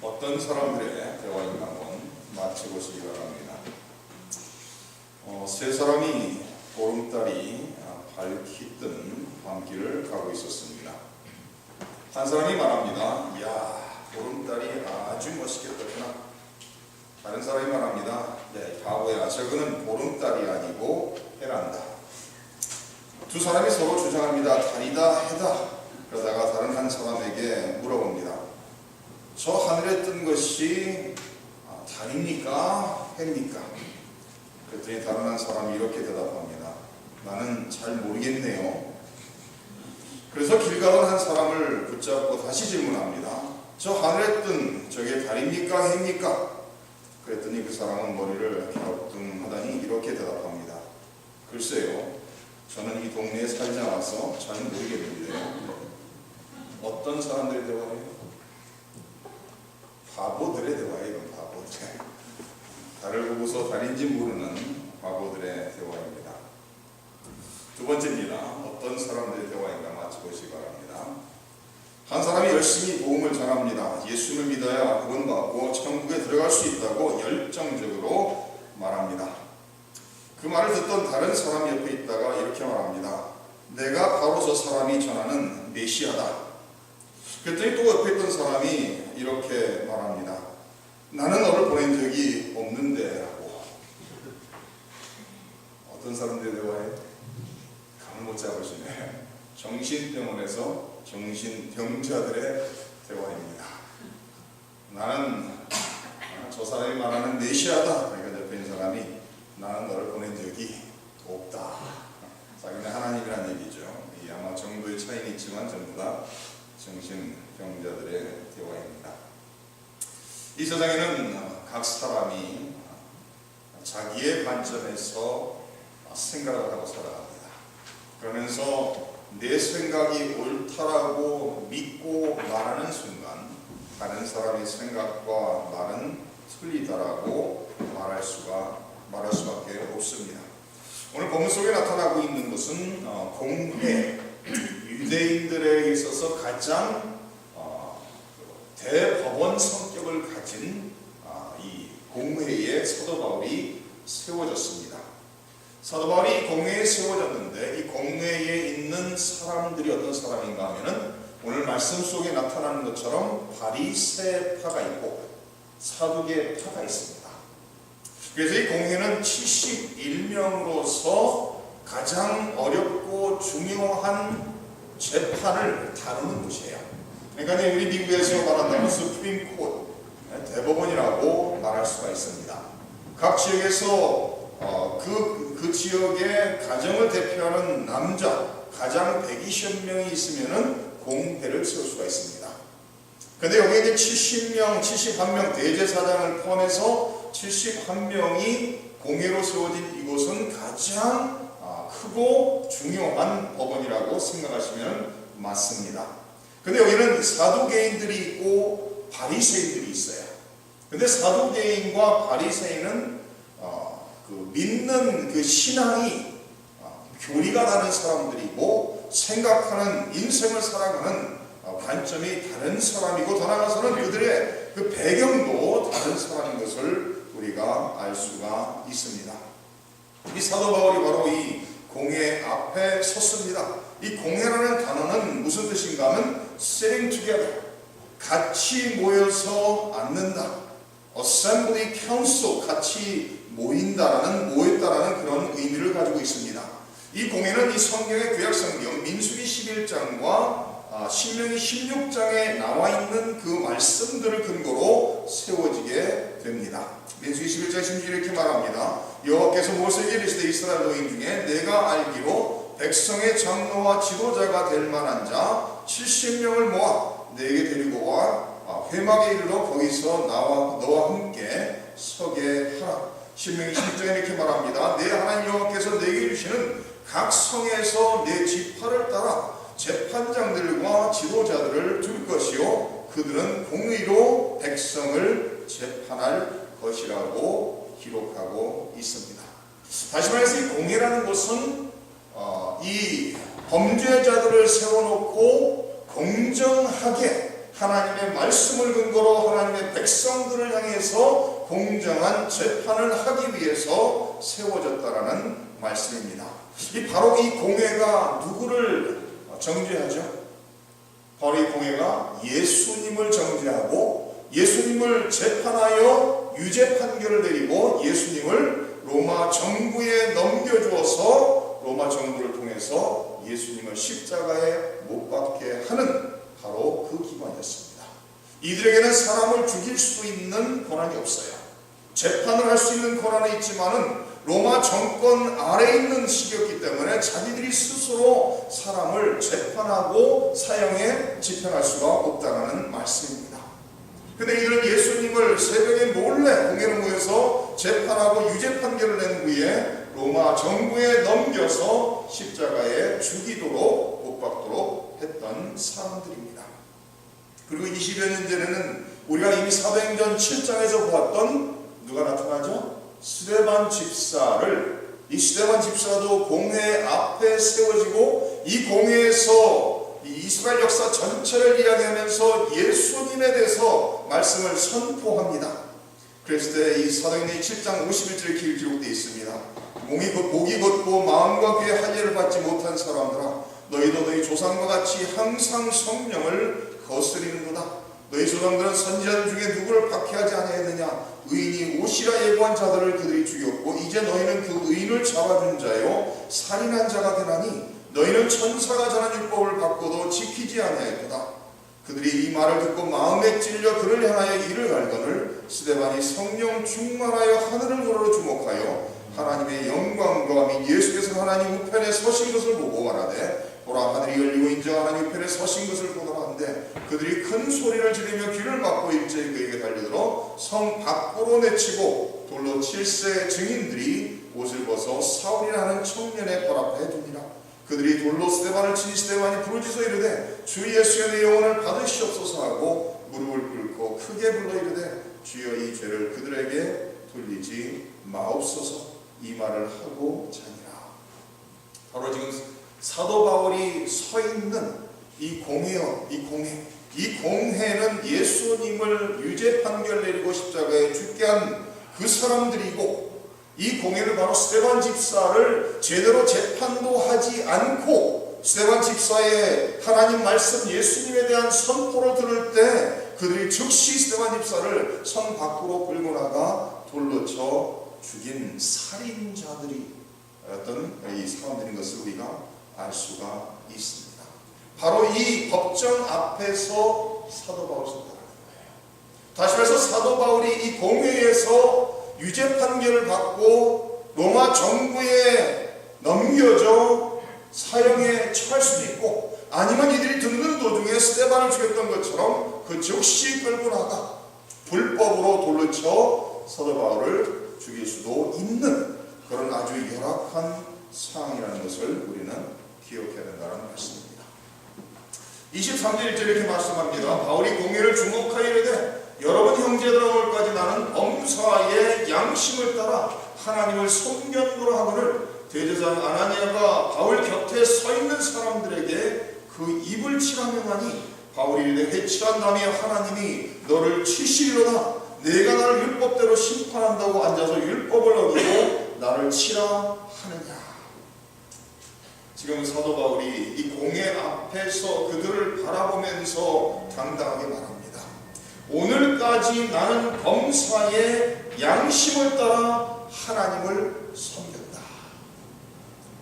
어떤 사람들의 대화인가 한번 맞춰보시기 바랍니다. 세 사람이 보름달이 밝히 뜬 밤길을 가고 있었습니다. 한 사람이 말합니다. 이야, 보름달이 아주 멋있게 떴구나. 다른 사람이 말합니다. 야, 바보야, 저거는 보름달이 아니고 해란다. 두 사람이 서로 주장합니다. 달이다, 해다. 그러다가 다른 한 사람에게 물어봅니다. 저 하늘에 뜬 것이 달입니까? 해입니까? 그랬더니 다른 한 사람이 이렇게 대답합니다. 나는 잘 모르겠네요. 그래서 길 가던 한 사람을 붙잡고 다시 질문합니다. 저 하늘에 뜬 저게 달입니까? 해입니까? 그랬더니 그 사람은 머리를 갸우뚱하더니 이렇게 대답합니다. 글쎄요, 저는 이 동네에 살지 않아서 잘 모르겠는데요. 어떤 사람들의 대화예요? 바보들의 대화예요. 이건 바보들. 달을 보고서 달인지 모르는 바보들의 대화입니다. 두 번째입니다. 어떤 사람들의 대화인가 맞춰보시기 바랍니다. 한 사람이 열심히 복음을 전합니다. 예수를 믿어야 구원받고 천국에 들어갈 수 있다고 열정적으로 말합니다. 그 말을 듣던 다른 사람이 옆에 있다가 이렇게 말합니다. 내가 바로 저 사람이 전하는 메시아다. 그랬더니 또 옆에 있던 사람이 이렇게 말합니다. 나는 너를 보낸 적이 없는데 라고. 어떤 사람들의 대화에 감을 못 잡으시네. 정신병원에서 정신병자들의 대화입니다. 나는 저 사람이 말하는 메시아다. 그러니까 옆에 있는 사람이 나는 너를 보낸 적이 없다. 자기는 하나님이라는 얘기죠. 아마 정도의 차이는 있지만 전부 다 정신병자들의 대화입니다. 이 세상에는 각 사람이 자기의 관점에서 생각을 하고 살아갑니다. 그러면서 내 생각이 옳다라고 믿고 말하는 순간 다른 사람의 생각과 말은 틀리다라고 말할 수밖에 없습니다. 오늘 본문 속에 나타나고 있는 것은 공회, 유대인들에게 있어서 가장 대법원 성격을 가진 이 공회에 사도 바울이 세워졌습니다. 사도 바울이 공회에 세워졌는데 이 공회에 있는 사람들이 어떤 사람인가 하면은 오늘 말씀 속에 나타나는 것처럼 바리새파가 있고 사두개파가 있습니다. 그래서 이 공회는 71명으로서 가장 어렵고 중요한 재판을 다루는 곳이에요. 그러니까 우리 미국에서 말한다면 수프림 코트, 대법원이라고 말할 수가 있습니다. 각 지역에서 그 지역의 가정을 대표하는 남자 가장 120명이 있으면은 공회를 세울 수가 있습니다. 그런데 여기에 이제 70명, 71명 대제사장을 포함해서 71명이 공회로 세워진 이곳은 가장 크고 중요한 법원이라고 생각하시면 맞습니다. 그런데 여기는 사두개인들이 있고 바리새인들이 있어요. 그런데 사두개인과 바리새인은 믿는 그 신앙이 교리가 다른 사람들이고 생각하는 인생을 살아가는 관점이 다른 사람이고 더 나아가서는 그들의 그 배경도 다른 사람인 것을 우리가 알 수가 있습니다. 이 사도 바울이 바로 이 공회 앞에 섰습니다. 이 공회라는 단어는 무슨 뜻인가 하면 sitting together, 같이 모여서 앉는다. assembly council, 같이 모인다라는, 모였다라는 그런 의미를 가지고 있습니다. 이 공회는 이 성경의 구약성경 민수기 11장과 신명기 16장에 나와 있는 그 말씀들을 근거로 세워지게 됩니다. 민수기 11장 16절 이렇게 말합니다. 여호와께서 모세에게 이르시되 이스라엘 노인 중에 내가 알기로 백성의 장로와 지도자가 될 만한 자 70명을 모아 내게 데리고 와 회막에 이르러 거기서 너와 함께 서게 하라. 신명기 16장에 이렇게 말합니다. 내 하나님 여호와께서 내게 주시는 각 성에서 내 지파를 따라 재판장들과 지도자들을 둘 것이요 그들은 공의로 백성을 재판할 것이라고 기록하고 있습니다. 다시 말해서 이 공회라는 것은 이 범죄자들을 세워놓고 공정하게 하나님의 말씀을 근거로 하나님의 백성들을 향해서 공정한 재판을 하기 위해서 세워졌다라는 말씀입니다. 바로 이 공회가 누구를 정죄하죠? 바로 이 공회가 예수님을 정죄하고 예수님을 재판하여 유죄 판결을 내리고 예수님을 로마 정부에 넘겨주어서 로마 정부를 통해서 예수님을 십자가에 못 박게 하는 바로 그 기관이었습니다. 이들에게는 사람을 죽일 수 있는 권한이 없어요. 재판을 할 수 있는 권한은 있지만은 로마 정권 아래에 있는 시기였기 때문에 자기들이 스스로 사람을 재판하고 사형에 집행할 수가 없다는 말씀입니다. 근데 이들은 예수님을 새벽에 몰래 공회를 모여서 재판하고 유죄 판결을 낸 후에 로마 정부에 넘겨서 십자가에 죽이도록 못 박도록 했던 사람들입니다. 그리고 20여 년 전에는 우리가 이미 사도행전 7장에서 보았던 누가 나타나죠? 스데반 집사를, 이 스데반 집사도 공회 앞에 세워지고 이 공회에서 이 이스라엘 역사 전체를 이야기하면서 예수님에 대해서 말씀을 선포합니다. 그랬을 때 이 사도행전 7장 51절에 기록되어 있습니다. 목이 걷고 마음과 귀에 할례를 받지 못한 사람들아, 너희도 너희 조상과 같이 항상 성령을 거스리는도다. 너희 조상들은 선지자들 중에 누구를 박해하지 아니하였느냐? 의인이 오시라 예고한 자들을 그들이 죽였고 이제 너희는 그 의인을 잡아준 자요 살인한 자가 되나니 너희는 천사가 전한 율법을 받고도 지키지 아니하였도다. 그들이 이 말을 듣고 마음에 찔려 그를 향하여 이를 갈거늘 스데반이 성령 충만하여 하늘을 우러러 주목하여 하나님의 영광과 및 예수께서 하나님 우편에 서신 것을 보고 말하되 보라, 하늘이 열리고 인자가 하나님 우편에 서신 것을 보더라 하는데 그들이 큰 소리를 지르며 귀를 막고 일제히 그에게 달려들어 성 밖으로 내치고 돌로 7세 증인들이 옷을 벗어 사울이라는 청년의 발 앞에 두니라. 그들이 돌로 스데반을 치니 스데반이 부르짖어 이르되 주 예수의 내 영혼을 받으시옵소서 하고 무릎을 꿇고 크게 불러 이르되 주여 이 죄를 그들에게 돌리지 마옵소서. 이 말을 하고 자니라. 바로 지금 사도 바울이 서 있는 이 공회요, 이 공회는 예수님을 유죄 판결 내리고 십자가에 죽게 한 그 사람들이고, 이 공회는 바로 스데반 집사를 제대로 재판도 하지 않고 스데반 집사의 하나님 말씀 예수님에 대한 선포를 들을 때 그들이 즉시 스데반 집사를 성 밖으로 끌고 나가 돌로 쳐 죽인 살인자들이 어떤 이 사람들인 것을 우리가 알 수가 있습니다. 바로 이 법정 앞에서 사도 바울이 섰다는 거예요. 다시 말해서 사도 바울이 이 공회에서 유죄 판결을 받고 로마 정부에 넘겨져 사형에 처할 수도 있고, 아니면 이들이 듣는 도중에 스데반을 죽였던 것처럼 그 즉시 끌고 나가 불법으로 돌로 쳐 사도 바울을 죽일 수도 있는 그런 아주 열악한 상황이라는 것을 우리는 기억해야 된다는 말씀입니다. 23절 1절 이렇게 말씀합니다. 바울이 공회를 주목하여 이르되 여러분 형제들아, 오늘까지 나는 범사의 양심을 따라 하나님을 섬겼노라 하거늘 대제사장 아나니아가 바울 곁에 서 있는 사람들에게 그 입을 치라 명하니 바울이 이르되 해치란다며 하나님이 너를 치시리로다. 내가 나를 율법대로 심판한다고 앉아서 율법을 어기고 나를 치라 하느냐. 지금 사도 바울이 이 공회 앞에서 그들을 바라보면서 당당하게 말합니다. 오늘까지 나는 범사의 양심을 따라 하나님을 섬겼다.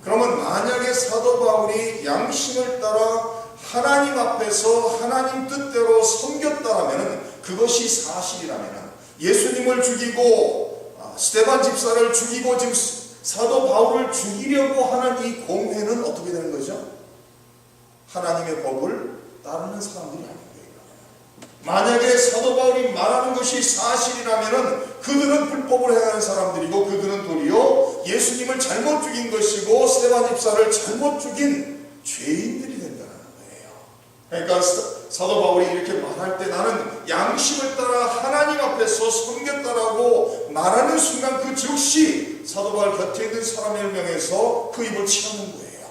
그러면 만약에 사도 바울이 양심을 따라 하나님 앞에서 하나님 뜻대로 섬겼다면, 그것이 사실이라면, 예수님을 죽이고 스데반 집사를 죽이고 지금 사도 바울을 죽이려고 하는 이 공회는 어떻게 되는 거죠? 하나님의 법을 따르는 사람들이 아닌 거예요. 만약에 사도 바울이 말하는 것이 사실이라면 그들은 불법을 행하는 사람들이고 그들은 도리어 예수님을 잘못 죽인 것이고 스데반 집사를 잘못 죽인 죄인들이 된다는 거예요. 그러니까 사도 바울이 이렇게 말할 때 나는 양심을 따라 하나님 앞에서 섬겼다라고 말하는 순간 그 즉시 사도 바울 곁에 있는 사람을 명해서 그 입을 치라는 거예요.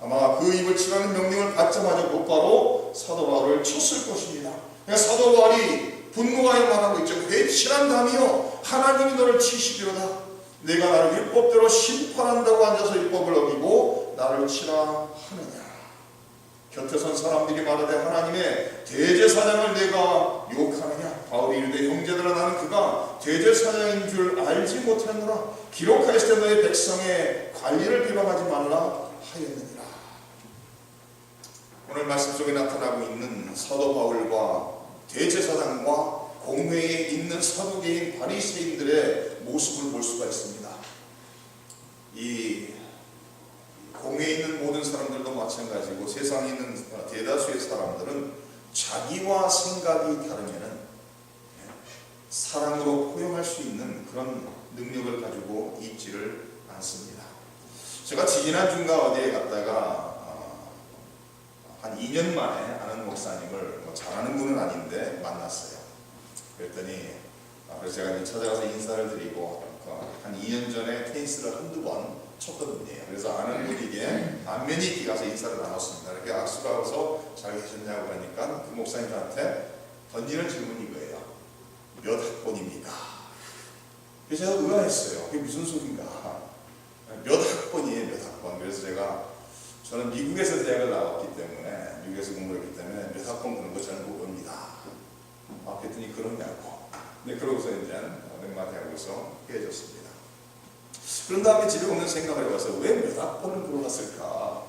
아마 그 입을 치라는 명령을 받자마자 곧바로 사도 바울을 쳤을 것입니다. 그러니까 사도 바울이 분노하여 말하고 있죠. 왜 칠한 담이요 하나님이 너를 치시기로다. 내가 나를 율법대로 심판한다고 앉아서 율법을 어기고 나를 치라 하느냐. 곁에 선 사람들이 말하되 하나님의 대제사장을 내가 욕하느냐. 바울이 이르되 형제들아 나는 그가 대제사장인 줄 알지 못했노라. 기록하였을 때 너의 백성의 관리를 비방하지 말라 하였느니라. 오늘 말씀 속에 나타나고 있는 사도 바울과 대제사장과 공회에 있는 사두개인 바리새인들의 모습을 볼 수가 있습니다. 이 공회에 있는 모든 사람들도 마찬가지고 세상에 있는 대다수의 사람들은 자기와 생각이 다르면은 사랑으로 포용할 수 있는 그런 능력을 가지고 있지를 않습니다. 제가 지지난 주인가 어디에 갔다가 한 2년 만에 아는 목사님을 잘하는 분은 아닌데 만났어요. 그랬더니 그래서 제가 이제 찾아가서 인사를 드리고 한 2년 전에 테니스를 한두 번 쳤거든요. 그래서 아는 분에게 안면이 있게 가서 인사를 나눴습니다. 이렇게 악수를 하고서 잘 계셨냐고 하니까 그 목사님한테 던지는 질문이 이거예요. 몇 학번입니까? 그래서 제가 의아했어요. 그게 무슨 소린가? 몇 학번이에요, 몇 학번. 그래서 저는 미국에서 대학을 나왔기 때문에, 미국에서 공부를 했기 때문에 몇 학번 그런 거 저는 못 봅니다. 그랬더니 그러냐고. 네, 그러고서 이제 몇 마디 하고서 헤어졌습니다. 그런 다음에 집에 오는 생각을 해봐서 왜 몇 학번을 물어봤을까?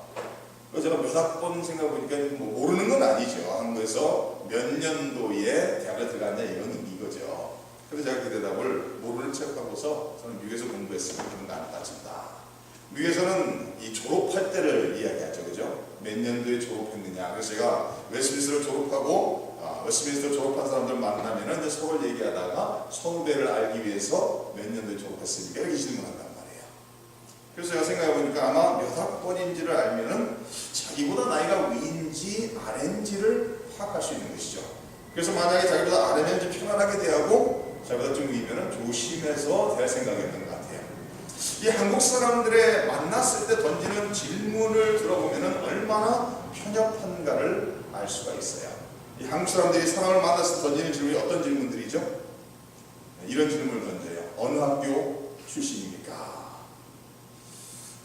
제가 몇 학번 생각해보니까 뭐 모르는 건 아니죠. 한국에서 몇 년도에 대학을 들어갔냐 이거죠. 그래서 제가 그 대답을 모르는 척하고서 저는 미국에서 공부했으면 그런 거 안 따진다. 미국에서는 이 졸업할 때를 이야기하죠. 그죠? 몇 년도에 졸업했느냐. 그래서 제가 웨스트민스터를 졸업하고 웨스트민스터 졸업한 사람들 만나면은 서로 얘기하다가 선후배를 알기 위해서 몇 년도에 졸업했으니까 이렇게 질문한단 말이에요. 그래서 제가 생각해보니까 아마 몇 학번인지를 알면은 자기보다 나이가 위인지 아래인지를 파악할 수 있는 것이죠. 그래서 만약에 자기보다 아래면 좀 편안하게 대하고 자기보다 좀 위면은 조심해서 대할 생각이었던 것 같아요. 이 한국 사람들의 만났을 때 던지는 질문을 들어보면은 얼마나 편협한가를 알 수가 있어요. 이 한국 사람들이 사람을 만났을 때 던지는 질문이 어떤 질문들이죠? 이런 질문을 던져요. 어느 학교 출신입니까?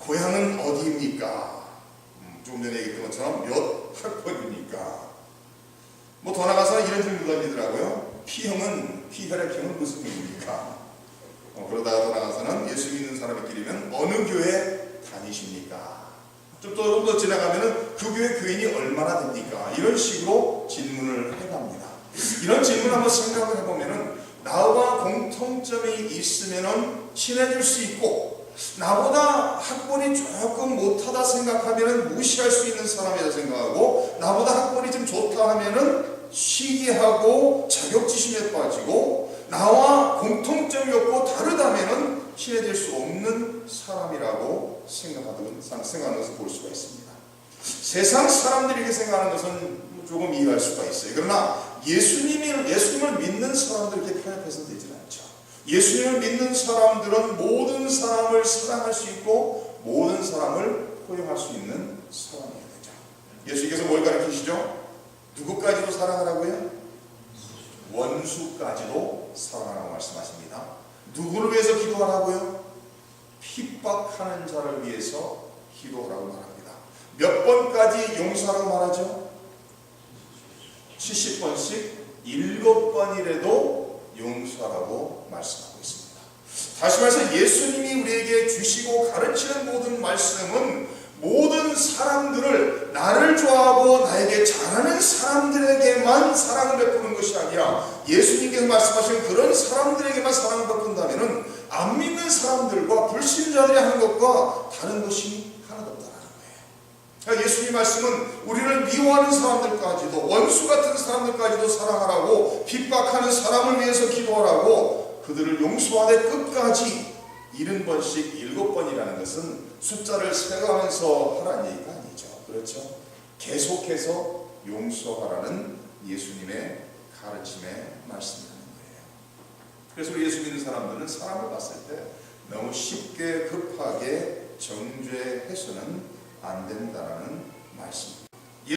고향은 어디입니까? 조금 전에 얘기했던 것처럼 몇 학번입니까? 뭐 더 나가서 이런 질문 던지더라고요. 피혈액형은 무슨 병입니까? 그러다가 더 나가서는 예수 믿는 사람끼리면 어느 교회 다니십니까? 좀 더 지나가면은 그 교회 교인이 얼마나 됩니까? 이런 식으로 질문을 해갑니다. 이런 질문을 한번 생각을 해보면은 나와 공통점이 있으면은 친해질 수 있고 나보다 학번이 조금 못하다 생각하면은 무시할 수 있는 사람이라 생각하고 나보다 학번이 좀 좋다 하면은 시기하고 자격지심에 빠지고 나와 공통점이 없고 다르다면은 친해질 수 없는 사람이라고 생각하는 것을 볼 수가 있습니다. 세상 사람들이 이렇게 생각하는 것은 조금 이해할 수가 있어요. 그러나 예수님을 믿는 사람들 이렇게 편협해서 되지 않죠. 예수님을 믿는 사람들은 모든 사람을 사랑할 수 있고 모든 사람을 포용할 수 있는 사람이어야 되죠. 예수님께서 뭘 가르치시죠? 누구까지도 사랑하라고요? 원수까지도 사랑하라고 말씀하십니다. 누구를 위해서 기도하라고요? 핍박하는 자를 위해서 기도하라고 말합니다. 몇 번까지 용서하라고 말하죠? 70번씩 7번이라도 용서하라고 말씀하고 있습니다. 다시 말해서 예수님이 우리에게 주시고 가르치는 모든 말씀은 모든 사람들을 나를 좋아하고 나에게 잘하는 사람들에게만 사랑을 베푸는 것이 아니라 예수님께서 말씀하신 그런 사람들에게만 사랑을 베푼다면 안 믿는 사람들과 불신자들이 하는 것과 다른 것이 하나도 없다는 거예요. 그러니까 예수님 말씀은 우리를 미워하는 사람들까지도 원수 같은 사람들까지도 사랑하라고 핍박하는 사람을 위해서 기도하라고 그들을 용서하되 끝까지 70번씩 7번이라는 것은 숫자를 세가면서 하라는 얘기가 아니죠. 그렇죠? 계속해서 용서하라는 예수님의 가르침의 말씀이라는 거예요. 그래서 우리 예수 믿는 사람들은 사람을 봤을 때 너무 쉽게 급하게 정죄해서는 안 된다는 말씀입니다.